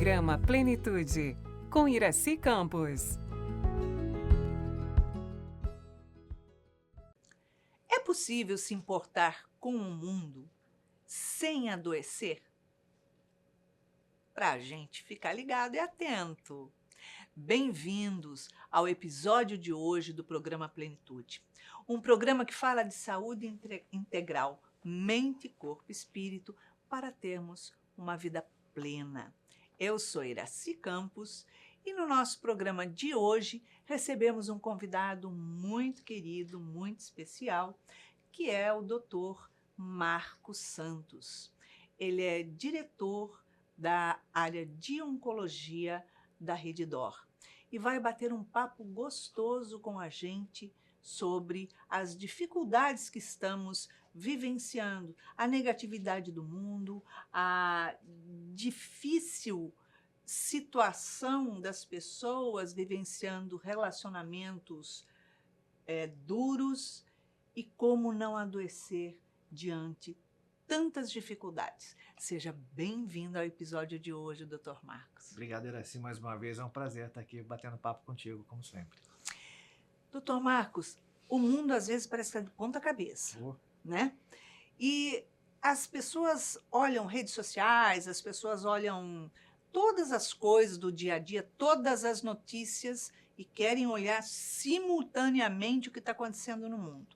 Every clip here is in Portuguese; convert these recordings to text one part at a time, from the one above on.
Programa Plenitude, com Iraci Campos. É possível se importar com o mundo sem adoecer? Para a gente ficar ligado e atento. Bem-vindos ao episódio de hoje do programa Plenitude. Um programa que fala de saúde integral, mente, corpo e espírito, para termos uma vida plena. Eu sou Iraci Campos e no nosso programa de hoje recebemos um convidado muito querido, muito especial, que é o Dr. Marcos Santos. Ele é diretor da área de oncologia da Rede D'Or e vai bater um papo gostoso com a gente sobre as dificuldades que estamos vivenciando, a negatividade do mundo, a difícil situação das pessoas vivenciando relacionamentos duros e como não adoecer diante tantas dificuldades. Seja bem-vindo ao episódio de hoje, Dr. Marcos. Obrigado, Iraci, mais uma vez. É um prazer estar aqui batendo papo contigo, como sempre. Dr. Marcos, o mundo às vezes parece estar de ponta cabeça, né? E as pessoas olham redes sociais, as pessoas olham todas as coisas do dia a dia, todas as notícias e querem olhar simultaneamente o que está acontecendo no mundo.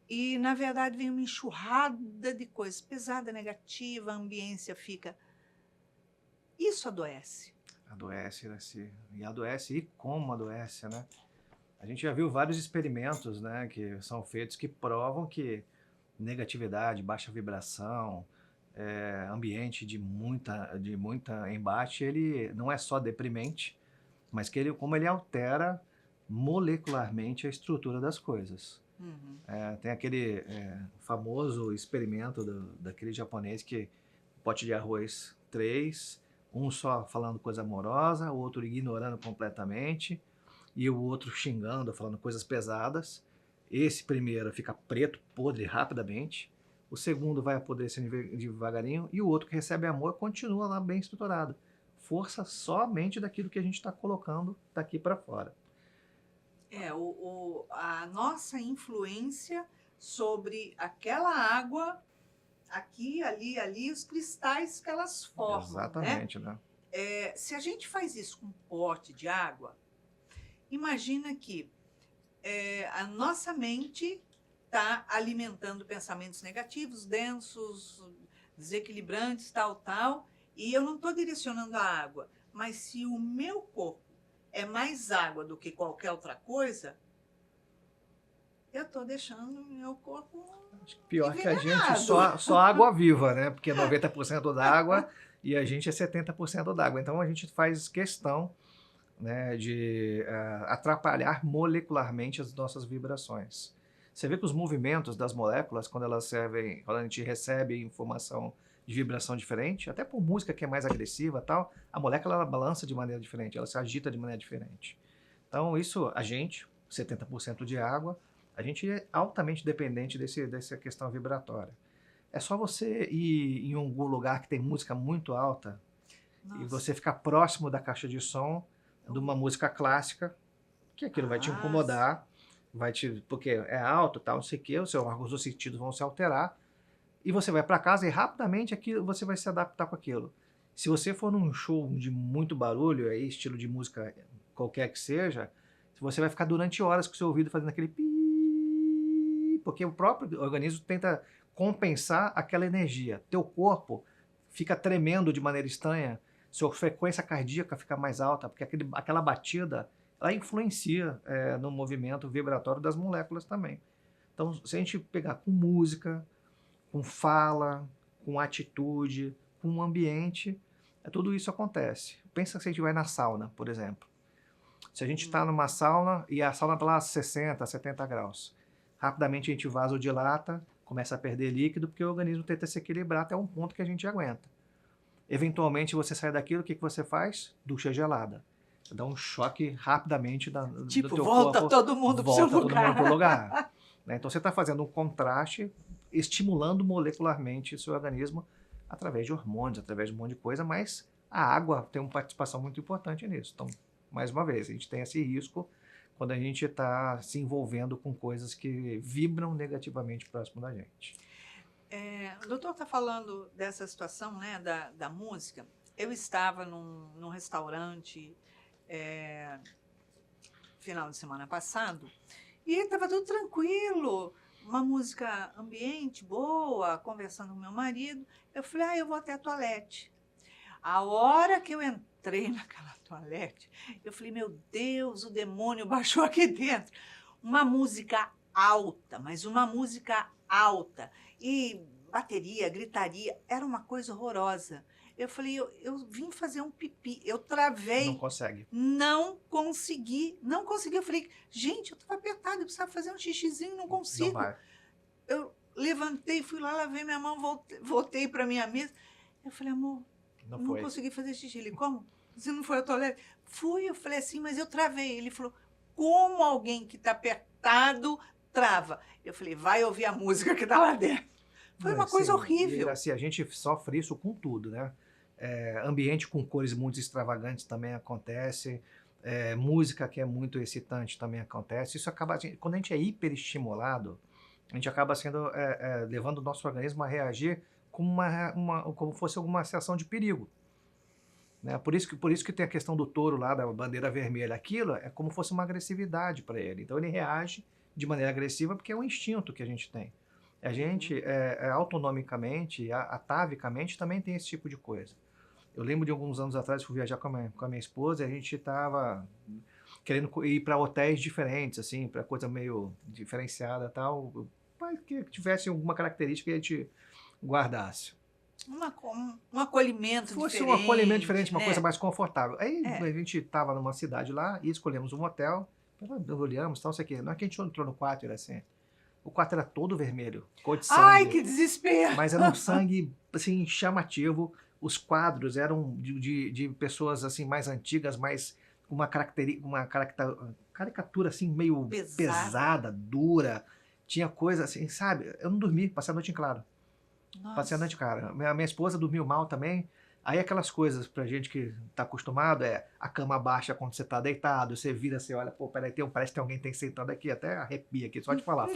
E, na verdade, vem uma enxurrada de coisas pesada, negativa, a ambiência fica... Isso adoece. Adoece, Iraci. E adoece, e como adoece, né? A gente já viu vários experimentos, né, que são feitos que provam que negatividade, baixa vibração, ambiente de muita embate, ele não é só deprimente, mas que como ele altera molecularmente a estrutura das coisas. Uhum. Tem aquele famoso experimento daquele japonês que pote de arroz 3, um só falando coisa amorosa, o outro ignorando completamente, e o outro xingando, falando coisas pesadas. Esse primeiro fica preto, podre rapidamente, o segundo vai apodrecendo devagarinho, e o outro que recebe amor continua lá bem estruturado. Força somente daquilo que a gente está colocando daqui para fora. A nossa influência sobre aquela água, aqui, ali, os cristais que elas formam. Exatamente, né? Se a gente faz isso com um pote de água, imagina que a nossa mente está alimentando pensamentos negativos, densos, desequilibrantes, tal, e eu não estou direcionando a água, mas se o meu corpo é mais água do que qualquer outra coisa, eu estou deixando o meu corpo pior envenenado. Que a gente só água viva, né? Porque 90% da água e a gente é 70% d'água. Então a gente faz questão, né, de atrapalhar molecularmente as nossas vibrações. Você vê que os movimentos das moléculas, quando a gente recebe informação de vibração diferente, até por música que é mais agressiva, tal, a molécula ela balança de maneira diferente, ela se agita de maneira diferente. Então isso, a gente, 70% de água, a gente é altamente dependente dessa questão vibratória. É só você ir em algum lugar que tem música muito alta, nossa, e você ficar próximo da caixa de som de uma música clássica, que aquilo vai te incomodar, porque é alto, tal, não sei o quê, os seus órgãos dos sentidos vão se alterar, e você vai para casa e rapidamente você vai se adaptar com aquilo. Se você for num show de muito barulho, aí, estilo de música qualquer que seja, você vai ficar durante horas com o seu ouvido fazendo aquele pi, porque o próprio organismo tenta compensar aquela energia. Teu corpo fica tremendo de maneira estranha, sua frequência cardíaca fica mais alta, porque aquela batida ela influencia no movimento vibratório das moléculas também. Então, se a gente pegar com música, com fala, com atitude, com ambiente, tudo isso acontece. Pensa que se a gente vai na sauna, por exemplo. Se a gente está numa sauna e a sauna está lá a 60, 70 graus, rapidamente a gente vasodilata, começa a perder líquido, porque o organismo tenta se equilibrar até um ponto que a gente aguenta. Eventualmente você sai daquilo, o que você faz? Ducha gelada. Dá um choque rapidamente do teu volta corpo. Todo mundo para o lugar. Né? Então você está fazendo um contraste, estimulando molecularmente o seu organismo através de hormônios, através de um monte de coisa, mas A água tem uma participação muito importante nisso. Então, mais uma vez, a gente tem esse risco quando a gente está se envolvendo com coisas que vibram negativamente próximo da gente. O doutor está falando dessa situação, né, da música. Eu estava num restaurante final de semana passado e estava tudo tranquilo, uma música ambiente boa, conversando com meu marido. Eu falei, eu vou até a toalete. A hora que eu entrei naquela toalete, eu falei, meu Deus, o demônio baixou aqui dentro. Uma música alta, mas uma música alta. E bateria, gritaria, era uma coisa horrorosa. Eu falei, eu vim fazer um pipi, eu travei. Não consegue. Não consegui. Eu falei, gente, eu estava apertada, eu precisava fazer um xixizinho, não consigo. Não vai. Eu levantei, fui lá, lavei minha mão, voltei para minha mesa. Eu falei, amor, não consegui fazer xixi. Ele, como? Você não foi ao toalete? Fui, eu falei assim, mas eu travei. Ele falou, como alguém que está apertado trava? Eu falei, vai ouvir a música que está lá dentro. Foi uma coisa horrível. E, assim, a gente sofre isso com tudo, né? Ambiente com cores muito extravagantes também acontece. Música que é muito excitante também acontece. Isso acaba, quando a gente é hiperestimulado, a gente acaba sendo levando o nosso organismo a reagir como fosse alguma situação de perigo. Né? Por isso que tem a questão do touro lá, da bandeira vermelha. Aquilo é como fosse uma agressividade para ele. Então ele reage de maneira agressiva porque é um instinto que a gente tem. A gente, autonomicamente, atavicamente, também tem esse tipo de coisa. Eu lembro de alguns anos atrás, fui viajar com a minha esposa e a gente estava querendo ir para hotéis diferentes, assim, para coisa meio diferenciada e tal, mas que tivesse alguma característica que a gente guardasse. Um acolhimento Fosse diferente. Um acolhimento diferente, uma né? coisa mais confortável. Aí a gente estava numa cidade lá e escolhemos um hotel, olhamos, tal, sei o quê. Não é que a gente entrou no quarto, era assim. O quarto era todo vermelho, cor de sangue. Ai, que desespero! Mas era um sangue, assim, chamativo. Os quadros eram de pessoas, assim, mais antigas, mais com uma caricatura, assim, meio pesada, dura. Tinha coisa, assim, sabe? Eu não dormi, passei a noite em claro. Nossa. Passei a noite, cara. Minha esposa dormiu mal também. Aí aquelas coisas pra gente que tá acostumado a cama baixa quando você tá deitado, você vira, você olha, pô, peraí, parece que tem alguém sentado aqui, até arrepia aqui, só de falar.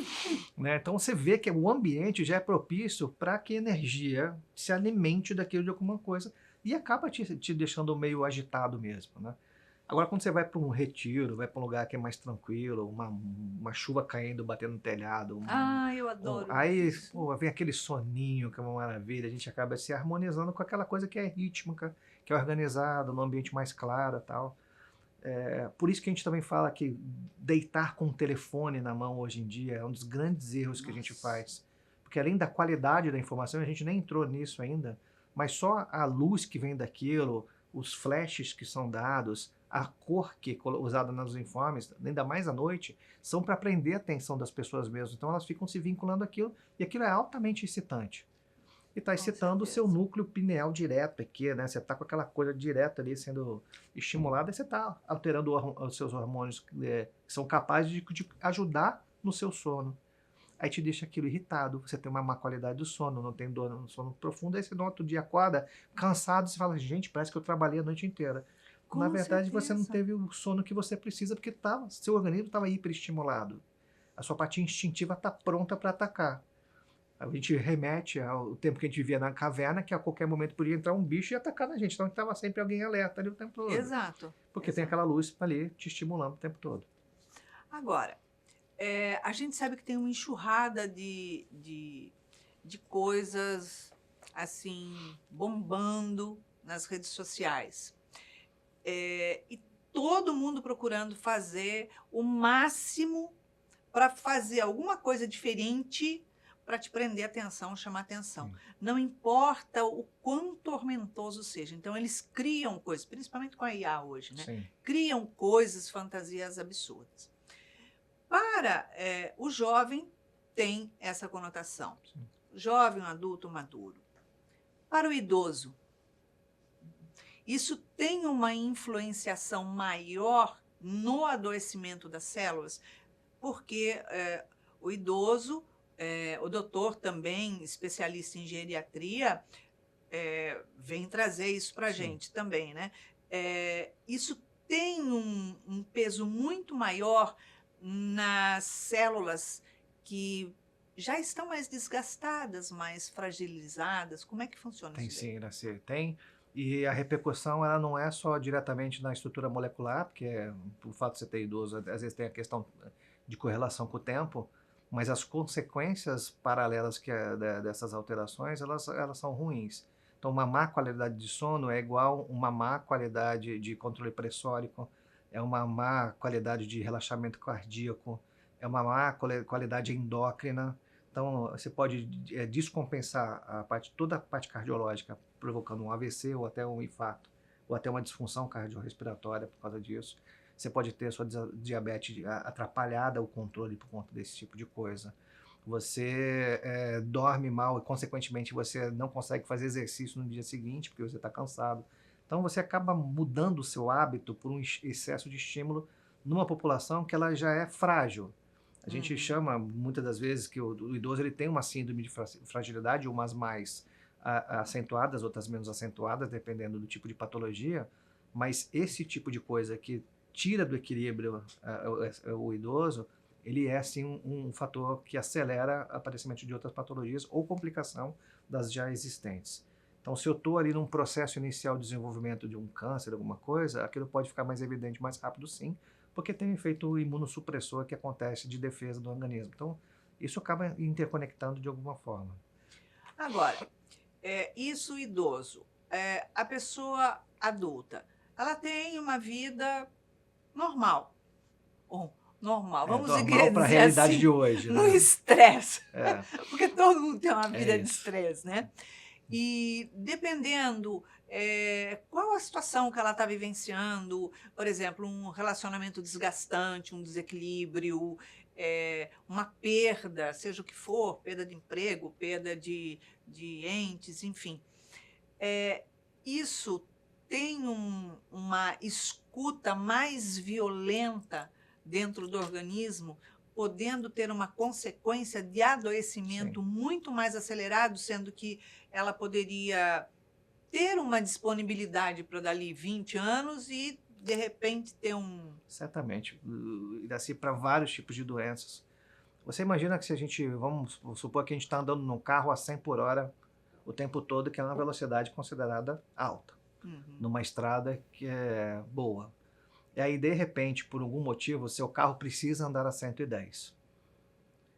Né? Então você vê que o ambiente já é propício para que a energia se alimente daquilo de alguma coisa e acaba te deixando meio agitado mesmo, né? Agora, quando você vai para um retiro, vai para um lugar que é mais tranquilo, uma chuva caindo, batendo no telhado. Eu adoro. Aí pô, vem aquele soninho, que é uma maravilha. A gente acaba se harmonizando com aquela coisa que é rítmica, que é organizada, num ambiente mais claro e tal. Por isso que a gente também fala que deitar com o telefone na mão hoje em dia é um dos grandes erros que a gente faz. Porque além da qualidade da informação, a gente nem entrou nisso ainda, mas só a luz que vem daquilo, os flashes que são dados, a cor que é usada nos uniformes, ainda mais à noite, são para prender a atenção das pessoas mesmo. Então elas ficam se vinculando àquilo, e aquilo é altamente excitante. E está excitando o seu núcleo pineal direto aqui, né? Você está com aquela coisa direta ali sendo estimulada, e você está alterando os seus hormônios que são capazes de ajudar no seu sono. Aí te deixa aquilo irritado, você tem uma má qualidade do sono, não tem dor no sono profundo, aí você no outro dia acorda cansado, você fala, gente, parece que eu trabalhei a noite inteira. Na verdade, você não teve o sono que você precisa, porque seu organismo estava hiperestimulado. A sua parte instintiva está pronta para atacar. A gente remete ao tempo que a gente vivia na caverna, que a qualquer momento podia entrar um bicho e atacar na gente. Então estava sempre alguém alerta ali o tempo todo. Exato. Porque tem aquela luz ali te estimulando o tempo todo. Agora, a gente sabe que tem uma enxurrada de coisas assim bombando nas redes sociais. E todo mundo procurando fazer o máximo para fazer alguma coisa diferente para te prender atenção, chamar atenção. Sim. Não importa o quão tormentoso seja. Então, eles criam coisas, principalmente com a IA hoje, né? Sim. Criam coisas, fantasias absurdas. Para o jovem, tem essa conotação. Sim. Jovem, um adulto maduro. Para o idoso, isso tem uma influenciação maior no adoecimento das células, porque o idoso, o doutor também, especialista em geriatria, vem trazer isso para a Sim. gente também, né? Isso tem um peso muito maior nas células que já estão mais desgastadas, mais fragilizadas. Como é que funciona Tem isso daí? sim, Iraci, tem. E a repercussão, ela não é só diretamente na estrutura molecular, porque por fato de você ter idoso, às vezes tem a questão de correlação com o tempo, mas as consequências paralelas dessas alterações, elas são ruins. Então, uma má qualidade de sono é igual uma má qualidade de controle pressórico, é uma má qualidade de relaxamento cardíaco, é uma má qualidade endócrina. Então, você pode descompensar toda a parte cardiológica, provocando um AVC ou até um infarto, ou até uma disfunção cardiorrespiratória por causa disso. Você pode ter sua diabetes atrapalhada o controle por conta desse tipo de coisa. Você dorme mal e, consequentemente, você não consegue fazer exercício no dia seguinte porque você está cansado. Então, você acaba mudando o seu hábito por um excesso de estímulo numa população que ela já é frágil. A gente Uhum. chama muitas das vezes que o idoso ele tem uma síndrome de fragilidade, umas mais acentuadas, outras menos acentuadas, dependendo do tipo de patologia, mas esse tipo de coisa que tira do equilíbrio o idoso, ele é sim um fator que acelera o aparecimento de outras patologias ou complicação das já existentes. Então, se eu estou ali num processo inicial de desenvolvimento de um câncer, alguma coisa, aquilo pode ficar mais evidente mais rápido, sim, porque tem um efeito imunossupressor que acontece de defesa do organismo. Então, isso acaba interconectando de alguma forma. Agora, isso idoso, a pessoa adulta, ela tem uma vida normal, ou normal, É vamos normal para a dizer realidade de assim, hoje, no né? estresse, É, porque todo mundo tem uma é vida de isso. estresse, né? E dependendo qual a situação que ela está vivenciando, por exemplo, um relacionamento desgastante, um desequilíbrio, uma perda, seja o que for, perda de emprego, perda de entes, enfim. Isso tem uma escuta mais violenta dentro do organismo, podendo ter uma consequência de Sim. adoecimento muito mais acelerado, sendo que ela poderia ter uma disponibilidade para dali 20 anos e, de repente, ter um. Certamente. E assim para vários tipos de doenças. Você imagina que se a gente, vamos supor que a gente está andando num carro a 100 por hora o tempo todo, que é uma velocidade considerada alta, Uhum. numa estrada que é boa. E aí, de repente, por algum motivo, o seu carro precisa andar a 110.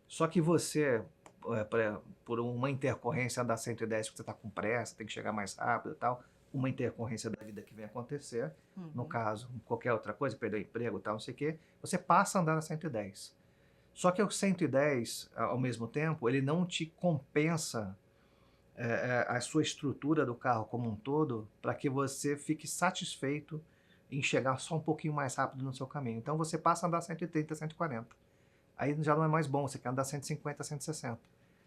Só que você, por uma intercorrência andar a 110 porque você está com pressa, tem que chegar mais rápido e tal, uma intercorrência da vida que vem acontecer, no Uhum. caso, qualquer outra coisa, perder o emprego e tal, não sei o quê, você passa a andar a 110. Só que o 110, ao mesmo tempo, ele não te compensa a sua estrutura do carro como um todo para que você fique satisfeito em chegar só um pouquinho mais rápido no seu caminho. Então você passa a andar 130, 140. Aí já não é mais bom, você quer andar 150, 160.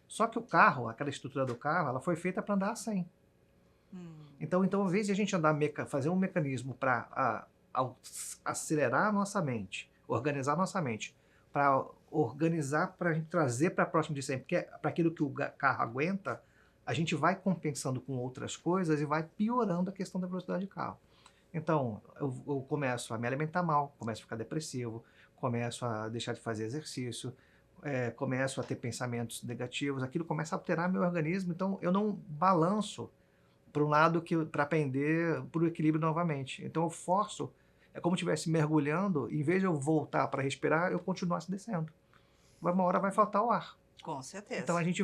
Só que o carro, aquela estrutura do carro, ela foi feita para andar a 100. Então, ao invés de a gente fazer um mecanismo para acelerar a nossa mente, organizar a nossa mente, para organizar, para a gente trazer para próximo de 100, porque para aquilo que o carro aguenta, a gente vai compensando com outras coisas e vai piorando a questão da velocidade de carro. Então, eu começo a me alimentar mal, começo a ficar depressivo, começo a deixar de fazer exercício, começo a ter pensamentos negativos, aquilo começa a alterar meu organismo, então eu não balanço para um lado para aprender para o equilíbrio novamente. Então eu forço, é como se estivesse mergulhando, em vez de eu voltar para respirar, eu continuasse descendo. Uma hora vai faltar o ar. Com Então certeza. a gente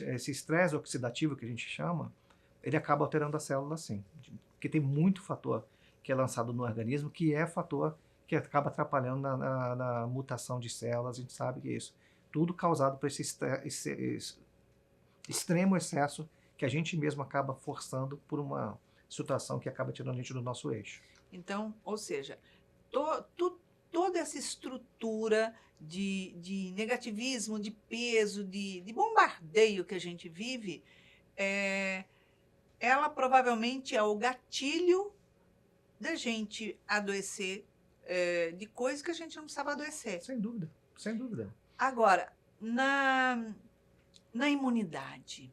esse estresse oxidativo que a gente chama, ele acaba alterando a célula sim. Porque tem muito fator que é lançado no organismo, que é fator que acaba atrapalhando na mutação de células, a gente sabe que é isso. Tudo causado por esse extremo excesso que a gente mesmo acaba forçando por uma situação que acaba tirando a gente do nosso eixo. Então, ou seja, toda essa estrutura de negativismo, de peso, de bombardeio que a gente vive, ela provavelmente é o gatilho da gente adoecer de coisas que a gente não precisava adoecer. Sem dúvida, sem dúvida. Agora, na imunidade,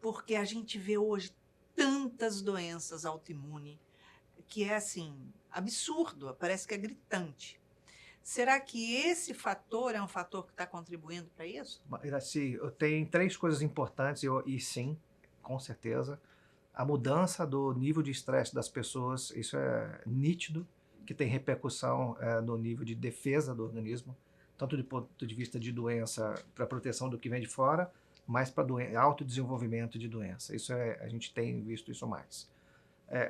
porque a gente vê hoje tantas doenças autoimunes que é assim, absurdo, parece que é gritante. Será que esse fator é um fator que está contribuindo para isso? Iraci, tem 3 coisas importantes e sim, com certeza. A mudança do nível de estresse das pessoas, isso é nítido, que tem repercussão no nível de defesa do organismo, tanto do ponto de vista de doença para proteção do que vem de fora, mas para autodesenvolvimento de doença. A gente tem visto isso mais.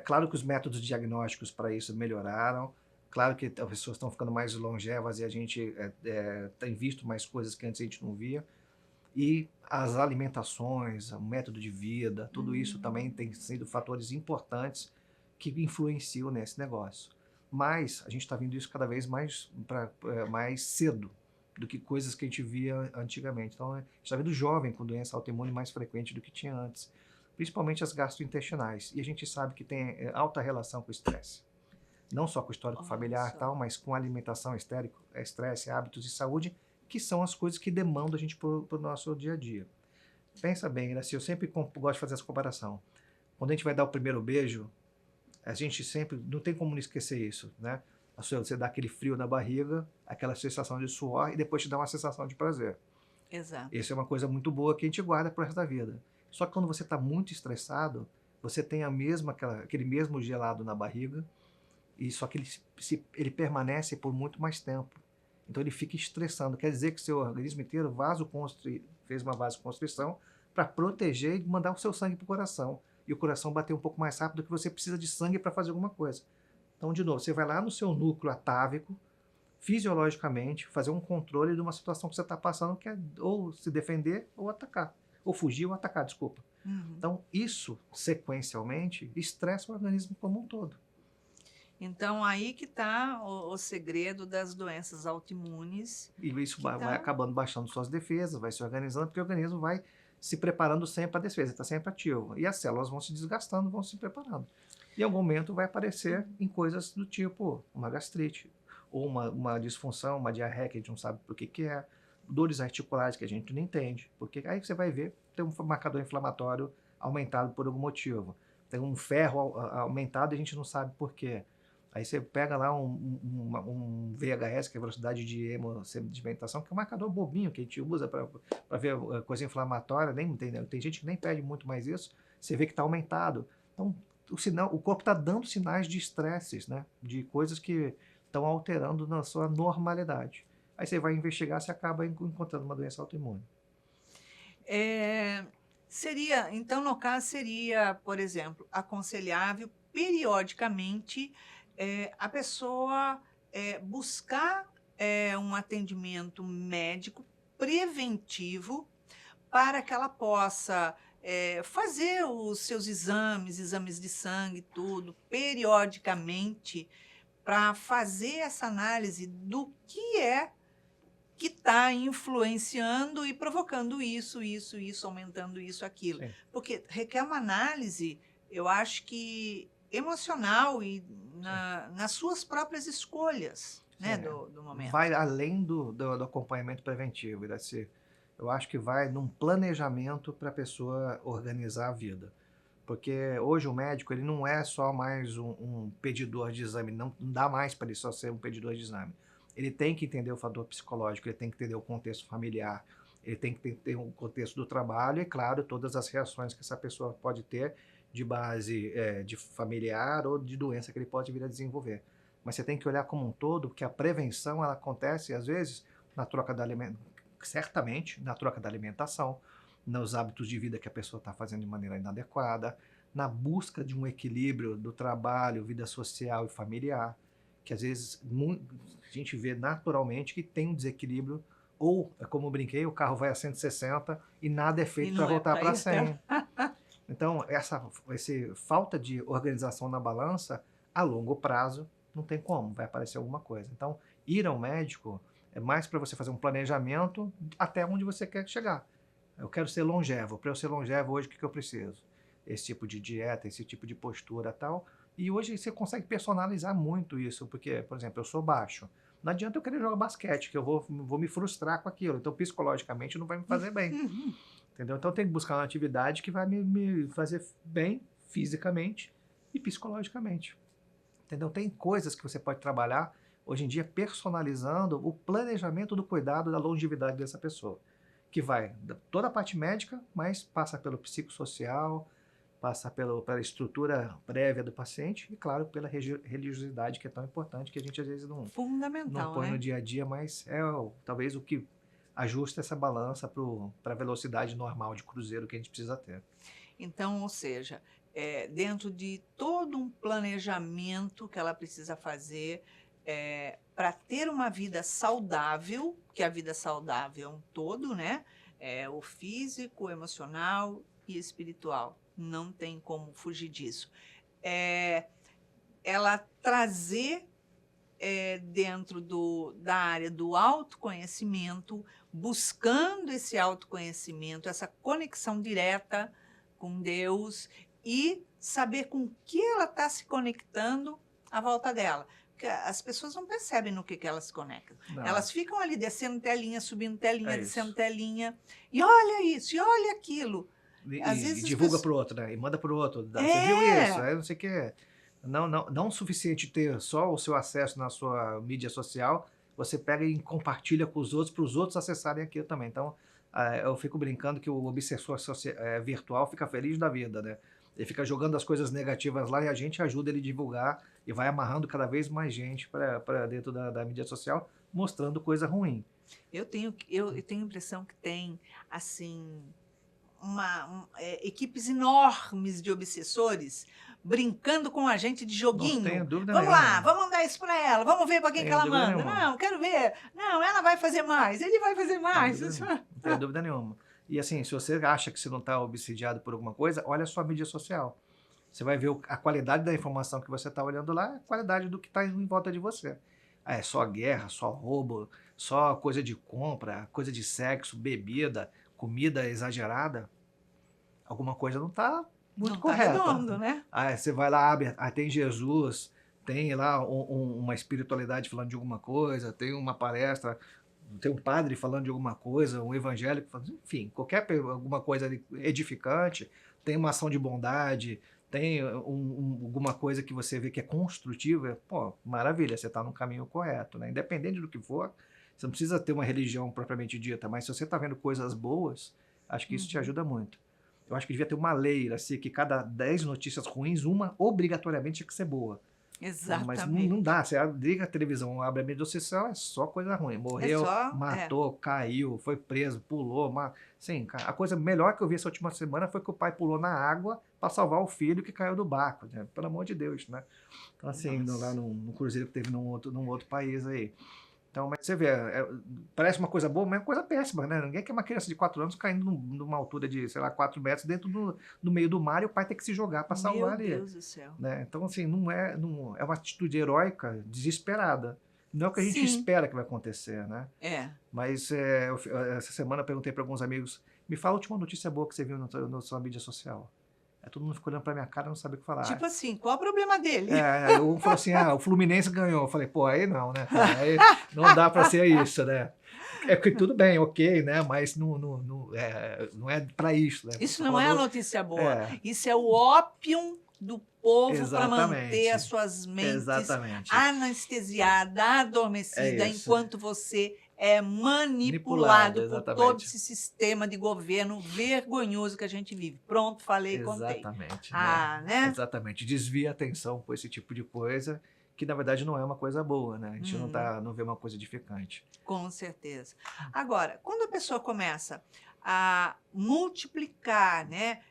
Claro que os métodos diagnósticos para isso melhoraram, claro que as pessoas estão ficando mais longevas e a gente tem visto mais coisas que antes a gente não via. E as alimentações, o método de vida, tudo isso também tem sido fatores importantes que influenciam nesse negócio. Mas a gente está vendo isso cada vez mais, mais cedo do que coisas que a gente via antigamente. Então, a gente está vendo jovem com doença autoimune mais frequente do que tinha antes, principalmente as gastrointestinais. E a gente sabe que tem alta relação com o estresse. Não só com o histórico familiar e tal, mas com alimentação, estresse, hábitos e saúde, que são as coisas que demandam a gente para o nosso dia a dia. Pensa bem, né? Eu sempre gosto de fazer essa comparação. Quando a gente vai dar o primeiro beijo, a gente sempre, não tem como não esquecer isso, né? Você dá aquele frio na barriga, aquela sensação de suor, e depois te dá uma sensação de prazer. Exato. Isso é uma coisa muito boa que a gente guarda pro resto da vida. Só que quando você está muito estressado, você tem aquele mesmo gelado na barriga, e só que ele permanece por muito mais tempo. Então ele fica estressando. Quer dizer que seu organismo inteiro fez uma vasoconstrição para proteger e mandar o seu sangue para o coração. E o coração bater um pouco mais rápido, que você precisa de sangue para fazer alguma coisa. Então, de novo, você vai lá no seu núcleo atávico, fisiologicamente, fazer um controle de uma situação que você está passando, que é ou se defender ou atacar. Ou fugir ou atacar, desculpa. Então, isso, sequencialmente, estressa o organismo como um todo. Então, aí que está o segredo das doenças autoimunes. E isso vai acabando baixando suas defesas, vai se organizando, porque o organismo vai se preparando sempre para a defesa, está sempre ativo. E as células vão se desgastando, vão se preparando. E em algum momento vai aparecer em coisas do tipo uma gastrite, ou uma disfunção, uma diarreia que a gente não sabe por que é, dores articulares que a gente não entende, porque aí você vai ver, tem um marcador inflamatório aumentado por algum motivo. Tem um ferro aumentado e a gente não sabe por quê. Aí você pega lá um VHS, que é a velocidade de hemossedimentação, que é um marcador bobinho que a gente usa para ver coisa inflamatória, tem gente que nem pede muito mais isso, você vê que está aumentado. Então, o corpo está dando sinais de estresses, né? De coisas que estão alterando na sua normalidade. Aí você vai investigar, você acaba encontrando uma doença autoimune. Então, no caso, seria, por exemplo, aconselhável periodicamente a pessoa buscar um atendimento médico preventivo para que ela possa fazer os seus exames de sangue, tudo, periodicamente, para fazer essa análise do que é que está influenciando e provocando isso, aumentando isso, aquilo. Sim. Porque requer uma análise, eu acho que emocional e nas suas próprias escolhas, né, do momento. Vai além do acompanhamento preventivo, Iraci. Eu acho que vai num planejamento para a pessoa organizar a vida. Porque hoje o médico ele não é só mais um pedidor de exame, não dá mais para ele só ser um pedidor de exame. Ele tem que entender o fator psicológico, ele tem que entender o contexto familiar, ele tem que ter um contexto do trabalho e, claro, todas as reações que essa pessoa pode ter de base de familiar ou de doença que ele pode vir a desenvolver. Mas você tem que olhar como um todo, porque a prevenção ela acontece, às vezes, certamente na troca da alimentação, nos hábitos de vida que a pessoa está fazendo de maneira inadequada, na busca de um equilíbrio do trabalho, vida social e familiar, que às vezes a gente vê naturalmente que tem um desequilíbrio, ou, como eu brinquei, o carro vai a 160 e nada é feito para voltar para 100. Então, essa falta de organização na balança, a longo prazo, não tem como, vai aparecer alguma coisa. Então, ir ao médico é mais para você fazer um planejamento até onde você quer chegar. Eu quero ser longevo. Para eu ser longevo hoje, o que eu preciso? Esse tipo de dieta, esse tipo de postura e tal. E hoje você consegue personalizar muito isso, porque, por exemplo, eu sou baixo. Não adianta eu querer jogar basquete, que eu vou me frustrar com aquilo. Então, psicologicamente, não vai me fazer bem. Entendeu? Então tem que buscar uma atividade que vai me fazer bem fisicamente e psicologicamente. Entendeu? Tem coisas que você pode trabalhar hoje em dia personalizando o planejamento do cuidado da longevidade dessa pessoa, que vai toda a parte médica, mas passa pelo psicossocial, passa pela estrutura prévia do paciente e, claro, pela religiosidade, que é tão importante, que a gente às vezes não Fundamental, põe né? no dia a dia, mas talvez o que ajusta essa balança para a velocidade normal de cruzeiro que a gente precisa ter. Então, ou seja, dentro de todo um planejamento que ela precisa fazer para ter uma vida saudável, que a vida saudável é um todo, né? O físico, o emocional e espiritual. Não tem como fugir disso. Ela trazer dentro da área do autoconhecimento, buscando esse autoconhecimento, essa conexão direta com Deus e saber com que ela está se conectando à volta dela. Porque as pessoas não percebem no que elas se conectam. Não. Elas ficam ali descendo telinha, subindo telinha, É descendo isso. telinha. E olha isso, e olha aquilo. Às vezes E as divulga pessoas- para o outro, né? E manda para o outro. Você É. viu isso? Aí não sei o que. Não o suficiente ter só o seu acesso na sua mídia social, você pega e compartilha com os outros, para os outros acessarem aquilo também. Então, eu fico brincando que o obsessor virtual fica feliz da vida, né? Ele fica jogando as coisas negativas lá e a gente ajuda ele a divulgar e vai amarrando cada vez mais gente para dentro da mídia social, mostrando coisa ruim. Eu tenho a impressão que tem, assim, equipes enormes de obsessores brincando com a gente de joguinho. Não tenho dúvida Vamos nenhuma. lá, vamos mandar isso para ela, vamos ver para quem que Tenho ela dúvida manda. nenhuma. Não, quero ver. Não, ela vai fazer mais, ele vai fazer mais. Não tenho dúvida nenhuma. E assim, se você acha que você não está obsidiado por alguma coisa, olha a sua mídia social. Você vai ver a qualidade da informação que você está olhando lá, a qualidade do que está em volta de você. É só guerra, só roubo, só coisa de compra, coisa de sexo, bebida, comida exagerada. Alguma coisa não está muito Não correta. tá redondo, né? Você vai lá, abre, tem Jesus, tem lá uma espiritualidade falando de alguma coisa, tem uma palestra, tem um padre falando de alguma coisa, um evangélico falando, enfim, alguma coisa edificante, tem uma ação de bondade, tem alguma coisa que você vê que é construtiva, pô, maravilha, você está no caminho correto, né? Independente do que for, você não precisa ter uma religião propriamente dita, mas se você está vendo coisas boas, acho que isso te ajuda muito. Eu acho que devia ter uma lei, assim, que cada 10 notícias ruins, uma obrigatoriamente tinha que ser boa. Exatamente. Mas não dá, você liga a televisão, abre a mídia social, é só coisa ruim. Morreu, matou, caiu, foi preso, pulou. Sim, a coisa melhor que eu vi essa última semana foi que o pai pulou na água para salvar o filho que caiu do barco, né? Pelo amor de Deus, né? Então, assim, lá no cruzeiro que teve num outro país aí. Então, mas você vê, parece uma coisa boa, mas é uma coisa péssima, né? Ninguém quer uma criança de 4 anos caindo numa altura de, sei lá, 4 metros dentro no meio do mar e o pai tem que se jogar para salvar ali. Meu Deus do céu. Né? Então, assim, é uma atitude heróica desesperada. Não é o que a gente Sim. espera que vai acontecer, né? Mas essa semana eu perguntei para alguns amigos, me fala a última notícia boa que você viu na sua mídia social. Todo mundo ficou olhando pra minha cara e não sabia o que falar. Tipo assim, qual o problema dele? Um falou assim, o Fluminense ganhou. Eu falei, pô, aí não, né? Aí não dá pra ser isso, né? É que tudo bem, ok, né? Mas não é pra isso, né? Isso não é a notícia boa. Isso é o ópium do povo para manter as suas mentes anestesiadas, adormecidas, enquanto você é manipulado por todo esse sistema de governo vergonhoso que a gente vive. Pronto, falei, contei. Exatamente. Né? Exatamente. Desvia a atenção por esse tipo de coisa, que na verdade não é uma coisa boa, né? A gente não vê uma coisa edificante. Com certeza. Agora, quando a pessoa começa a multiplicar, né,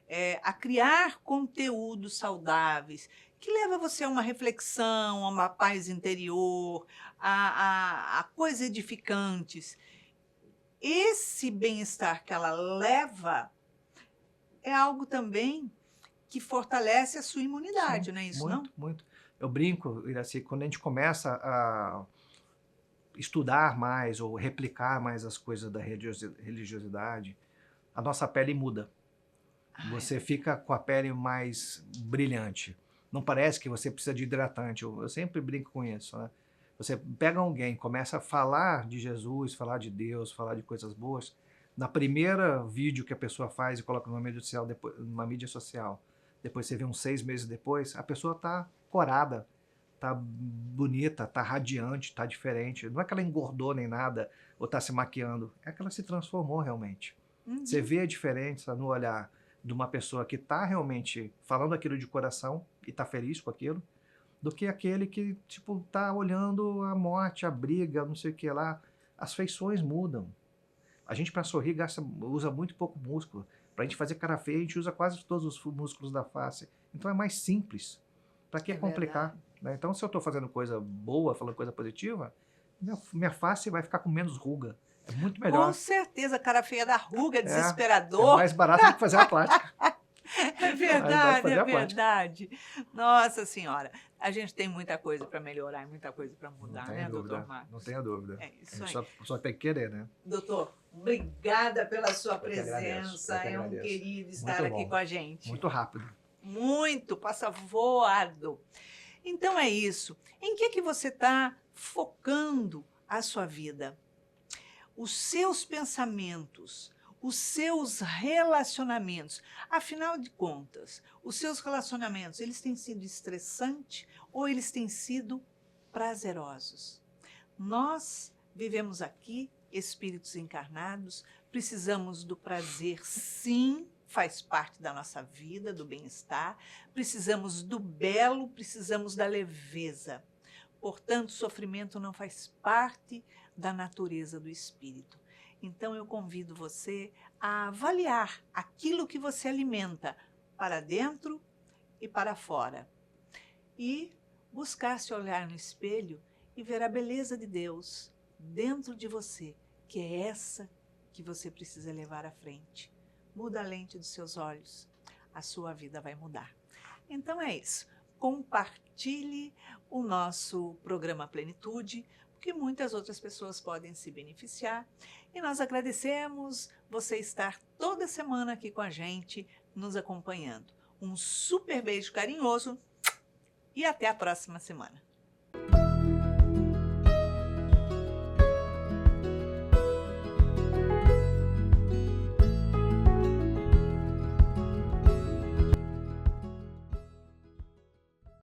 a criar conteúdos saudáveis, que leva você a uma reflexão, a uma paz interior, a coisas edificantes. Esse bem-estar que ela leva é algo também que fortalece a sua imunidade, não é isso, não? Muito. Eu brinco, Iraci, quando a gente começa a estudar mais ou replicar mais as coisas da religiosidade, a nossa pele muda. Você fica com a pele mais brilhante. Não parece que você precisa de hidratante. Eu sempre brinco com isso, né? Você pega alguém, começa a falar de Jesus, falar de Deus, falar de coisas boas, Na primeira vídeo que a pessoa faz e coloca numa mídia social, depois você vê uns 6 meses depois, a pessoa tá corada, tá bonita, tá radiante, tá diferente. Não é que ela engordou nem nada, ou tá se maquiando, é que ela se transformou realmente. Você vê a diferença no olhar de uma pessoa que tá realmente falando aquilo de coração e tá feliz com aquilo, do que aquele que, tipo, tá olhando a morte, a briga, não sei o que lá. As feições mudam. A gente, para sorrir, usa muito pouco músculo. Para a gente fazer cara feia, a gente usa quase todos os músculos da face. Então é mais simples. Para que É complicar? verdade. Né? Então, se eu estou fazendo coisa boa, falando coisa positiva, minha face vai ficar com menos ruga. É muito Com melhor. certeza, cara feia da ruga, É desesperador. mais barato do que fazer a plástica. É verdade, fazer é a plástica. verdade. Nossa Senhora, a gente tem muita coisa para melhorar e muita coisa para Não mudar, tenha né, dúvida. doutor Marcos? Não tenha dúvida. É A isso gente aí. só tem que querer, né? Doutor, obrigada pela sua que agradeço, presença. eu que É um agradeço. querido estar Muito aqui bom. com a gente. Muito rápido. Muito, passa voado. Então é isso. Em que você está focando a sua vida? Os seus pensamentos, os seus relacionamentos. Afinal de contas, os seus relacionamentos, eles têm sido estressantes ou eles têm sido prazerosos? Nós vivemos aqui, espíritos encarnados, precisamos do prazer, sim, faz parte da nossa vida, do bem-estar, precisamos do belo, precisamos da leveza. Portanto, o sofrimento não faz parte da natureza do espírito. Então, eu convido você a avaliar aquilo que você alimenta para dentro e para fora. E buscar se olhar no espelho e ver a beleza de Deus dentro de você, que é essa que você precisa levar à frente. Muda a lente dos seus olhos, a sua vida vai mudar. Então é isso. Compartilhe o nosso programa Plenitude, porque muitas outras pessoas podem se beneficiar. E nós agradecemos você estar toda semana aqui com a gente, nos acompanhando. Um super beijo carinhoso e até a próxima semana.